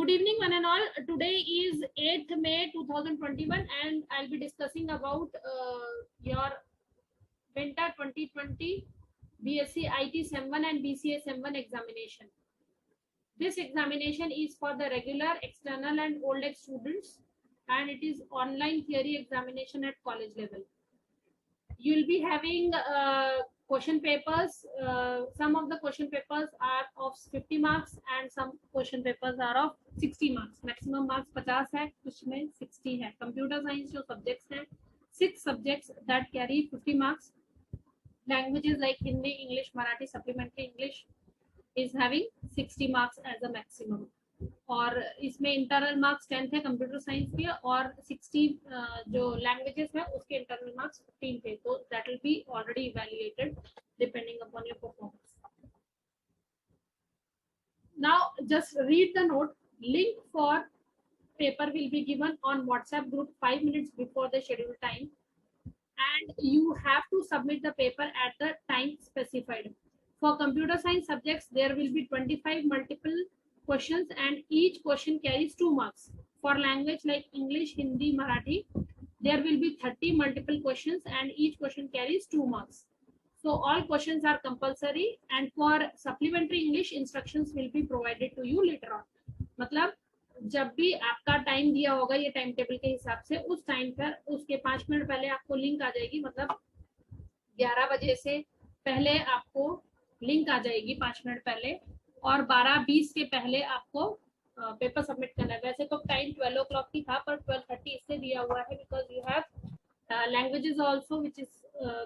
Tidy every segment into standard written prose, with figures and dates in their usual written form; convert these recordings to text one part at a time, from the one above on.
Good evening, one and all. Today is 8th May 2021 and I'll be discussing about your Winter 2020 BSc IT Sem 1 and BCA Sem 1 examination. This examination is for the regular, external and old age students, and it is online theory examination at college level. You'll be having question papers. Some of the question papers are of 50 marks and some question papers are of 60 marks. Maximum marks 50 है, कुछ में 60 है. Computer science जो subjects हैं, 6 subjects that carry 50 marks. Languages like Hindi, English, Marathi, supplementary English is having 60 marks as a maximum. और इसमें internal marks 10 थे computer science के, और 60 जो लैंग्वेजेस है उसके इंटरनल मार्क्स 15 थे. तो that will be already evaluated depending upon your performance. Now just read the note. Link for paper will be given on WhatsApp group 5 minutes before the scheduled time, and you have to submit the paper at the time specified. For computer science subjects, there will be 25 multiple questions and each question carries 2 marks. For language like English, Hindi, Marathi, there will be 30 multiple questions and each question carries 2 marks. So all questions are compulsory, and for supplementary English, instructions will be provided to you later on. मतलब जब भी आपका time दिया होगा ये time table के हिसाब से, उस टाइम पर उसके 5 मिनट पहले आपको लिंक आ जाएगी. मतलब 11 बजे से पहले आपको लिंक आ जाएगी 5 मिनट पहले, और 12:20 के पहले आपको पेपर सबमिट करना है. वैसे तो टाइम 12 o'clock की था, पर 12:30 इससे दिया हुआ है because you have languages also which is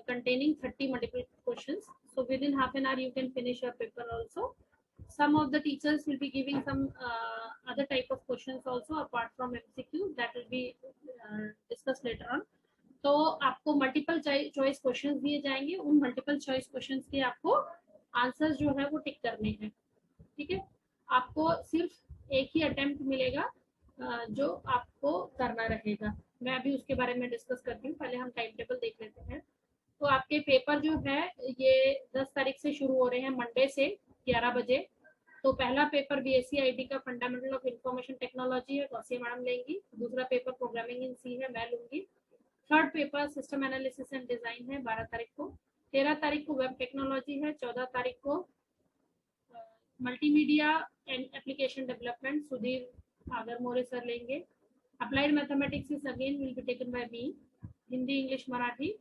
containing 30 multiple questions. So within half an hour you can finish your paper also. Some of the teachers will be giving some other type of questions also apart from MCQ that will be discussed later on. तो आपको multiple choice questions दिए जाएंगे. उन multiple choice questions के आपको answers जो है वो टिक करने हैं. ठीक है, आपको सिर्फ एक ही अटेम्प्ट मिलेगा जो आपको करना रहेगा. मैं अभी उसके बारे में डिस्कस करती हूँ. पहले हम टाइम टेबल देख लेते हैं. तो आपके पेपर जो है ये 10 तारीख से शुरू हो रहे हैं, मंडे से 11 बजे. तो पहला पेपर बीएससी आईटी का फंडामेंटल ऑफ इंफॉर्मेशन टेक्नोलॉजी है, गौसिया मैडम लेंगी. दूसरा पेपर प्रोग्रामिंग इन सी है, मैं लूंगी. Third paper system analysis and design है 12 तारीख को. 13 तारीख को वेब टेक्नोलॉजी है. 14 तारीख को multimedia and application development Sudhir Agarmore sir लेंगे. Applied mathematics is again will be taken by me. Hindi, English, Marathi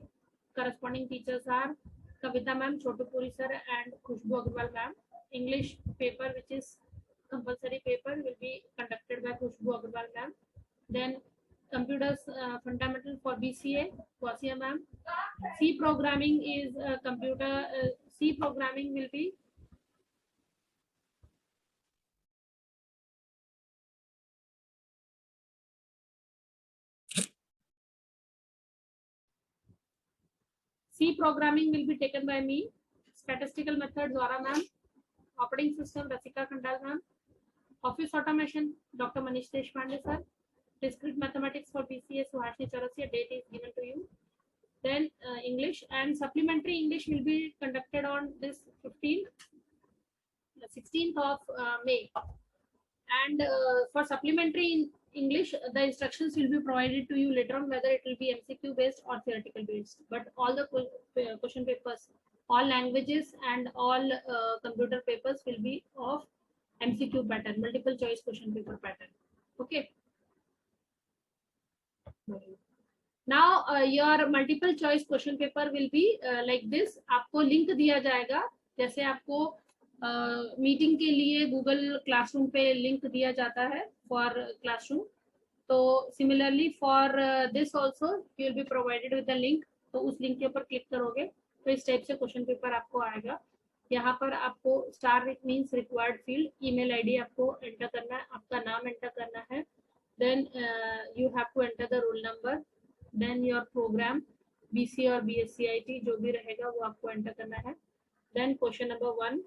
corresponding teachers are Kavita ma'am, Chotupuri sir and Khushbu Agarwal ma'am. English paper, which is compulsory paper, will be conducted by Khushbu Agarwal ma'am. Then computers fundamental for BCA, Gausia ma'am. C programming is C programming will be taken by me. Statistical method Dwara ma'am. Operating system Rasika Khandal ma'am. Office automation Dr. Manish Deshpande sir. Discrete mathematics for BCA Suhashni Chaurasia. Date is given to you. Then English and supplementary English will be conducted on this 16th of May. And for supplementary English, the instructions will be provided to you later on, whether it will be MCQ based or theoretical based. But all the question papers, all languages and all computer papers will be of MCQ pattern, multiple choice question paper pattern. Okay. Now your multiple choice question paper will be like this. आपको link दिया जाएगा, जैसे आपको meeting के लिए Google classroom पे link दिया जाता है फॉर क्लासरूम. तो similarly for this also you will be provided with the link. तो उस लिंक के ऊपर क्लिक करोगे तो इस टाइप से क्वेश्चन पेपर आपको आएगा. यहाँ पर आपको star it means required field, email ID आपको एंटर करना है, आपका नाम एंटर करना है. Then you have to enter the roll number, then your program BC और बीएससी आईटी जो भी रहेगा वो आपको एंटर करना है. Then question number 1.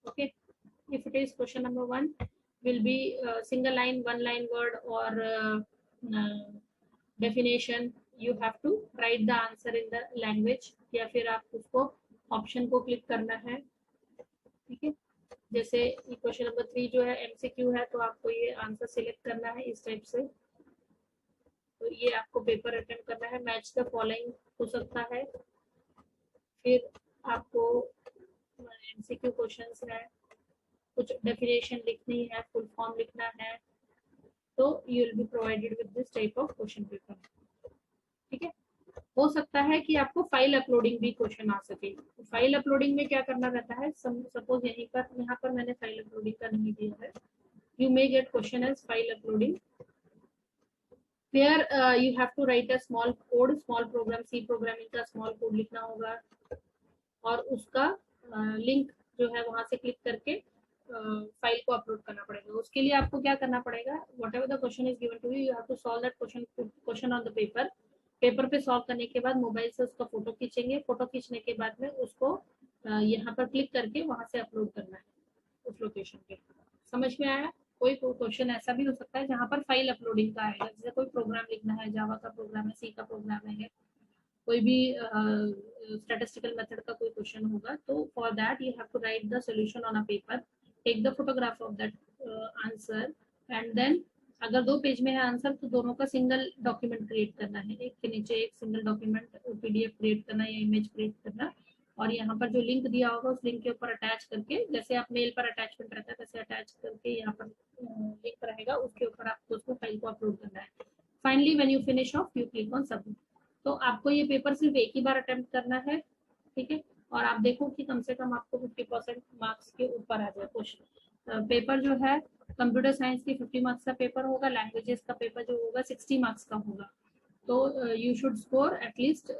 Okay, if it is question number 1 will be single line, one line word or definition. You have to write the answer in the language, या फिर आप उसको ऑप्शन को क्लिक करना है. ठीक है, जैसे क्वेश्चन नंबर 3 जो है एमसीक्यू है, तो आपको ये आंसर सिलेक्ट करना है इस टाइप से। तो ये आपको पेपर अटेम्प्ट करना है। मैच द फॉलोइंग हो सकता है, फिर आपको एमसीक्यू क्वेश्चंस है, कुछ डेफिनेशन लिखनी है, फुल फॉर्म लिखना है, तो you will be provided with this type of question paper. ठीक है। हो सकता है कि आपको फाइल अपलोडिंग भी क्वेश्चन आ सके। तो फाइल अपलोडिंग में क्या करना रहता है, सपोज यहाँ पर मैंने फाइल अपलोडिंग का नहीं दिया है। You may get question as file uploading, where you have to write a small code, small program, C programming का small code लिखना होगा, और उसका लिंक जो है वहां से क्लिक करके फाइल को अपलोड करना पड़ेगा। उसके लिए आपको क्या करना पड़ेगा, whatever the question is given to you, you have to solve that question on the paper. Paper पे सॉल्व करने के बाद मोबाइल से उसका फोटो खींचेंगे, फोटो खींचने के बाद में उसको यहाँ पर क्लिक करके वहां से अपलोड करना है उस लोकेशन पे। समझ में आया? कोई क्वेश्चन ऐसा भी हो सकता है जहाँ पर फाइल अपलोडिंग का आएगा, जैसे कोई प्रोग्राम लिखना है, जावा का प्रोग्राम है, सी का प्रोग्राम है, कोई भी स्टैटिस्टिकल मेथड का कोई क्वेश्चन होगा, तो for that you have to write the solution on a paper, take the photograph of that answer, and then अगर 2 पेज में है आंसर तो दोनों का सिंगल डॉक्यूमेंट क्रिएट करना है, एक के नीचे एक सिंगल डॉक्यूमेंट पीडीएफ क्रिएट करना या इमेज क्रिएट करना, और यहाँ पर जो लिंक दिया होगा उस लिंक के ऊपर अटैच करके, जैसे आप मेल पर अटैचमेंट रहता है वैसे अटैच करके यहाँ पर लिंक रहेगा, उसके ऊपर आपको उसको फाइल को अपलोड करना है। Finally when you finish off you click on submit. तो आपको ये पेपर सिर्फ एक ही बार अटेम्प्ट करना है। ठीक है। और आप देखो कि कम से कम आपको 50% मार्क्स के ऊपर आ जाए क्वेश्चन। पेपर जो है कंप्यूटर साइंस की 50 मार्क्स का पेपर होगा, लैंग्वेजेस का पेपर जो होगा 60 मार्क्स का होगा। तो you should score at least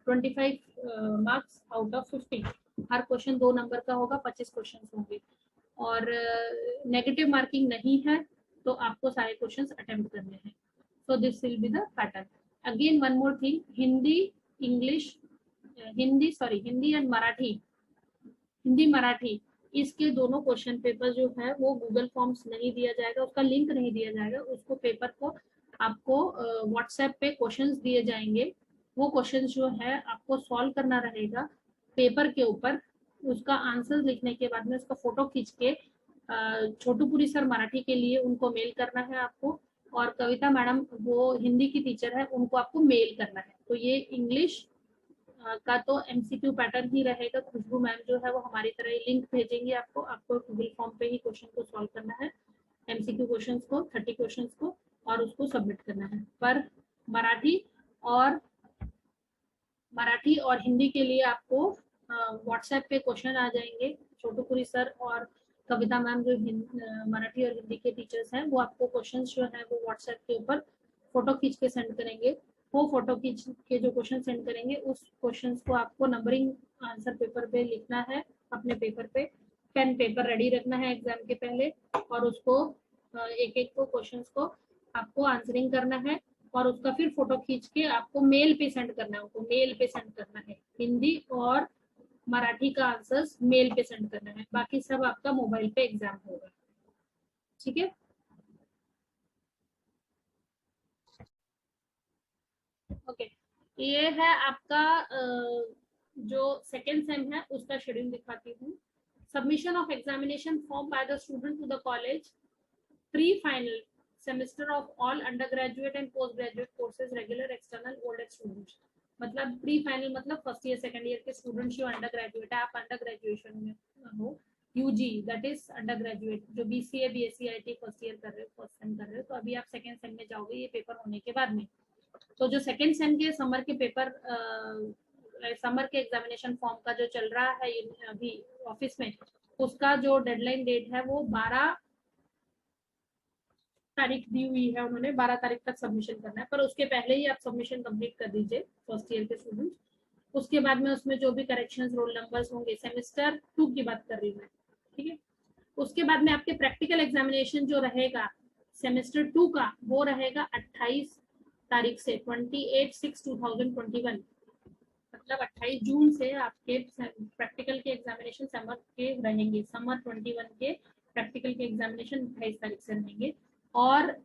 25 marks out of 50। Her question 2 number का होगा, 25 क्वेश्चन होंगे, और नेगेटिव मार्किंग नहीं है, तो आपको सारे क्वेश्चन अटेम्प्ट करने हैं। So this will be the pattern. Again one more thing, Hindi English Hindi and Marathi, Hindi Marathi, इसके दोनों क्वेश्चन पेपर जो है वो गूगल फॉर्म्स नहीं दिया जाएगा, उसका लिंक नहीं दिया जाएगा, उसको पेपर को आपको व्हाट्सएप पे क्वेश्चंस दिए जाएंगे। वो क्वेश्चंस जो है आपको सॉल्व करना रहेगा पेपर के ऊपर, उसका आंसर लिखने के बाद में उसका फोटो खींच के छोटूपुरी सर मराठी के लिए उनको मेल करना है आपको, और कविता मैडम वो हिंदी की टीचर है उनको आपको मेल करना है। तो ये इंग्लिश का तो एमसीक्यू पैटर्न ही रहेगा। खुशबू मैम जो है वो हमारी तरह लिंक भेजेंगे आपको, गूगल फॉर्म पे ही क्वेश्चन को सॉल्व करना है, एमसीक्यू क्वेश्चंस को 30 क्वेश्चंस को, और उसको सबमिट करना है। पर मराठी और हिंदी के लिए आपको व्हाट्सएप पे क्वेश्चन आ जाएंगे। छोटूपुरी सर और कविता मैम जो मराठी और हिंदी के टीचर्स हैं वो आपको क्वेश्चन जो है वो व्हाट्सएप के ऊपर फोटो खींच के सेंड करेंगे। वो फोटो खींच के जो क्वेश्चन सेंड करेंगे उस क्वेश्चन को आपको नंबरिंग आंसर पेपर पे लिखना है, अपने पेपर पे पेन पेपर रेडी रखना है एग्जाम के पहले, और उसको एक एक को क्वेश्चन को आपको आंसरिंग करना है, और उसका फिर फोटो खींच के आपको मेल पे सेंड करना है, उनको मेल पे सेंड करना है। हिंदी और मराठी का आंसर्स मेल पे सेंड करना है, बाकी सब आपका मोबाइल पे एग्जाम होगा। ठीक है। ओके, ये है आपका जो सेकेंड सेम है उसका शेड्यूल दिखाती हूँ। Submission of examination form by the student to the college, pre final semester of all undergraduate and postgraduate courses, regular external old students। मतलब प्री फाइनल मतलब फर्स्ट ईयर सेकंड ईयर के students जो under graduate है, आप under graduation में हो, UG that is under graduate जो BCA BSc IT first year कर रहे हो, फर्स्ट सेम कर रहे हो, तो अभी आप सेकंड सेम में जाओगे ये पेपर होने के बाद में। तो जो सेकंड सेम के समर के पेपर समर के एग्जामिनेशन फॉर्म का जो चल रहा है अभी ऑफिस में, उसका जो डेडलाइन डेट है वो 12 तारीख दी हुई है उन्होंने, 12 तारीख तक सबमिशन करना है, पर उसके पहले ही आप सबमिशन कंप्लीट कर दीजिए फर्स्ट ईयर के स्टूडेंट्स। उसके बाद में उसमें जो भी करेक्शंस रोल नंबर्स होंगे, सेमेस्टर 2 की बात कर रही हूँ मैं, ठीक है। उसके बाद में आपके प्रैक्टिकल एग्जामिनेशन जो रहेगा सेमेस्टर 2 का, वो रहेगा 28 तारीख से 28/6/2021, मतलब 28 जून से आपके प्रैक्टिकल के एग्जामिनेशन समर के रहेंगे, समर 21 के प्रैक्टिकल के एग्जामिनेशन 28 तारीख से रहेंगे, और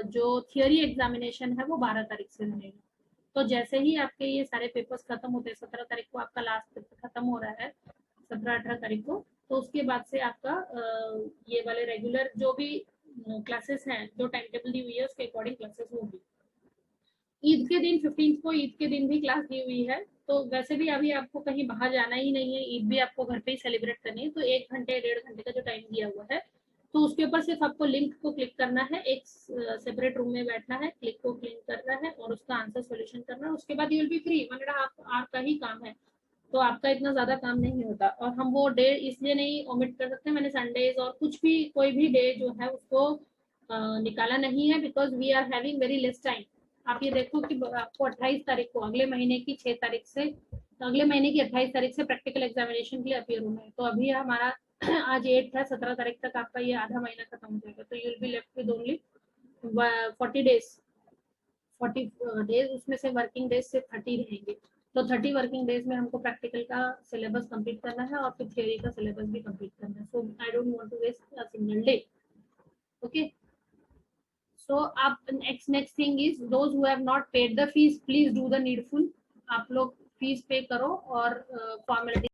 जो थियोरी एग्जामिनेशन है वो 12 तारीख से रहेगा। तो जैसे ही आपके ये सारे पेपर्स खत्म होते हैं, 17 तारीख को आपका लास्ट पेपर खत्म हो रहा है, 17-18 तारीख को, तो उसके बाद से आपका ये वाले रेगुलर जो भी क्लासेस हैं, जो टाइम टेबल दी हुई है उसके अकॉर्डिंग क्लासेस होगी। ईद के दिन 15 को ईद के दिन भी क्लास दी हुई है। तो वैसे भी अभी आपको कहीं बाहर जाना ही नहीं है, ईद भी आपको घर पे ही सेलिब्रेट करनी है, तो 1 घंटे 1.5 घंटे का जो टाइम दिया हुआ है, तो उसके ऊपर सिर्फ आपको लिंक को क्लिक करना है, एक सेपरेट रूम में बैठना है, क्लिक को क्लिक करना है और उसका आंसर सॉल्यूशन करना है। उसके बाद you will be free. 1.5 hour का ही काम है, तो आपका इतना ज्यादा काम नहीं होता। और हम वो डे इसलिए नहीं ओमिट कर सकते, मैंने संडेज और कुछ भी कोई भी डे जो है उसको निकाला नहीं है, because we are having very less time. आप ये देखो कि आपको 28 तारीख को, अगले महीने की 6 तारीख से, अगले महीने की 28 तारीख से प्रैक्टिकल एग्जामिनेशन के लिए अपियर होना है। तो अभी हमारा आज 8 है, 17 तारीख तक आपका ये आधा महीना खत्म हो जाएगा। तो you will be left with only 40 days, 40 days, उसमें से वर्किंग डेज से 30 रहेंगे। तो 30 वर्किंग डेज में हमको प्रैक्टिकल का सिलेबस कंप्लीट करना है और फिर थ्योरी का सिलेबस भी कंप्लीट करना है। So I don't want to waste a single day. Okay, so up next thing is those who have not paid the fees, please do the needful। आप लोग फीस पे करो और फॉर्मेलिटी